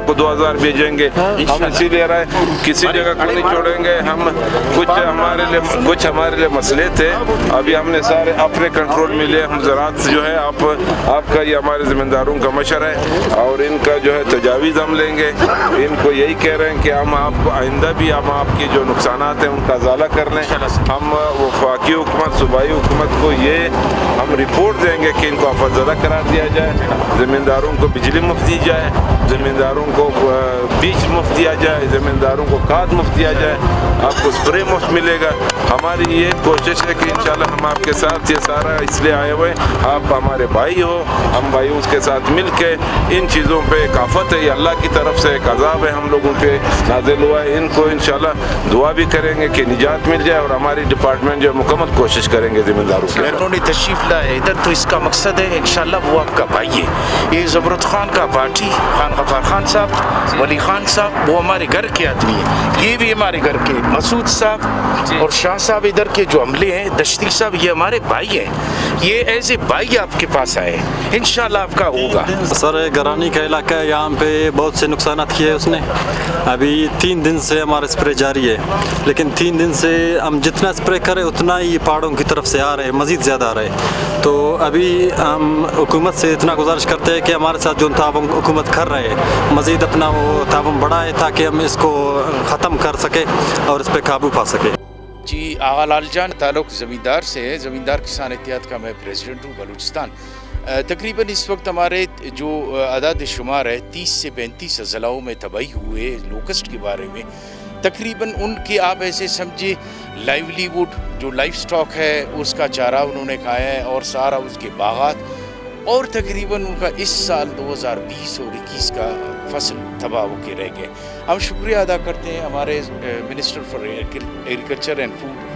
आपको 2000 भेजेंगे। हम इसीलिए रहे, किसी जगह को नहीं छोड़ेंगे हम। कुछ हमारे लिए मसले थे, अभी हमने सारे अपने कंट्रोल में लिए। हम ज़रात जो है आपका ये हमारे ज़मींदारों का मशर है और इनका जो है तजावीज़ हम लेंगे। इनको यही कह रहे हैं कि हम आपको आइंदा भी हम आपकी जो नुकसानात हैं उनका अज़ाला कर लें। हम वफाकी हुकूमत, सूबाई हुकूमत को ये हम रिपोर्ट देंगे कि इनको आफतज़दा करार दिया जाए, ज़मींदारों को बिजली मुफ्त दी जाए, ज़मींदारों को बीज मुफ्त दिया जाए, ज़मींदारों को खाद मुफ्त दिया जाए, आपको स्प्रे मुफ्त मिलेगा। हमारी ये कोशिश है कि इंशाल्लाह हम आपके साथ, ये सारा इसलिए आए हुए, आप हमारे भाई हो, हम भाई उसके साथ मिल के इन चीज़ों पे एक आफत है, ये अल्लाह की तरफ से एक अज़ाब है हम लोगों पे नाज़िल हुआ है। इनको इंशाल्लाह दुआ भी करेंगे कि निजात मिल जाए और हमारी डिपार्टमेंट जो मुकम्मल कोशिश करेंगे ज़मींदारों की। उन्होंने तशरीफ़ लाया इधर, तो इसका मकसद है इंशाल्लाह वो आपका भाई है। ये ज़बरत खान का पार्टी, खान गफ़ार खान साहब, वली खान साहब, वो हमारे घर के आदमी हैं। ये भी हमारे घर के मसूद साहब और शाह साहब इधर के जो अमले हैं, दश्ती साहब, ये हमारे भाई हैं। ये ऐसे भाई आपके पास आए, इंशाल्लाह आपका होगा। सर गरानी का इलाका है, यहाँ पे बहुत से नुकसान किए उसने। अभी 3 दिन से हमारा स्प्रे जारी है, लेकिन 3 दिन से हम जितना स्प्रे करें उतना ही पहाड़ों की तरफ से आ रहे हैं, मज़ीद ज़्यादा आ रहे हैं। तो अभी हम हुकूमत से इतना गुजारिश करते हैं कि हमारे साथ जो ताउन हुकूमत कर रहे हैं, मज़ीद अपना वो ताउन बढ़ाए ताकि हम इसको ख़त्म कर सकें और इस पर काबू पा सकें। जी, आगा लाल जान, ताल्लुक़ ज़मींदार से है। ज़मींदार किसान इत्तेहाद का मैं प्रेसिडेंट हूँ बलूचिस्तान। तकरीबन इस वक्त हमारे जो अदाद शुमार है 30 से 35 ज़िलों में तबाही हुए लोकस्ट के बारे में, तकरीबन उनके आप ऐसे समझे लाइवलीवुड जो लाइफ स्टॉक है उसका चारा उन्होंने खाया है और सारा उसके बागात, और तकरीबन उनका इस साल 2020 और 21 का फसल तबाह होकर रह गए। हम शुक्रिया अदा करते हैं हमारे minister for agriculture and food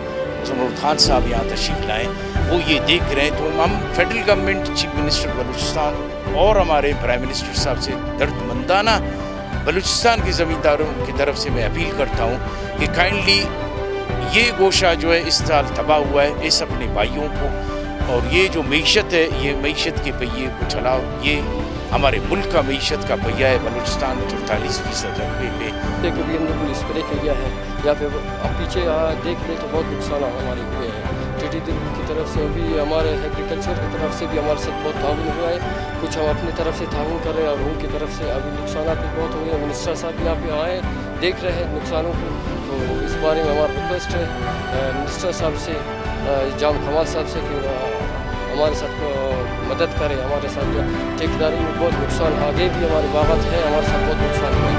Zamurrad Khan Sahab यहाँ तशरीफ़ लाएँ, वो ये देख रहे हैं। तो हम federal government, chief minister Balochistan और हमारे प्राइम मिनिस्टर साहब से दर्दमंदाना बलूचिस्तान के ज़मींदारों की तरफ से मैं अपील करता हूँ कि काइंडली ये गोशा जो है इस साल तबाह हुआ है, इस अपने भाइयों को, और ये जो मईशत है, ये मईशत के पहिए को चलाओ। ये हमारे मुल्क का मईशत का पहिया है बलूचिस्तान 44% रकबे पे। कभी हमने पुलिस स्प्रे किया है या फिर अब पीछे देख रहे तो बहुत नुकसान हमारे हुए हैं। टीटी की तरफ से अभी हमारे एग्रीकल्चर की तरफ से भी हमारे साथ बहुत ताउन हुआ है, कुछ हम अपनी तरफ से ताउन कर रहे हैं और उनकी तरफ से अभी नुकसान भी बहुत हुए हैं। मिनिस्टर साहब भी यहाँ पे आए, देख रहे हैं नुकसानों को, तो इस बारे में हमारा रिक्वेस्ट है मिनिस्टर साहब से, जाम कमाल साहब से कि हमारे साथ मदद करें। हमारे साथ ठेकेदारी में बहुत नुकसान, आगे भी हमारे बागात है, हमारे साथ बहुत नुकसान हुआ है।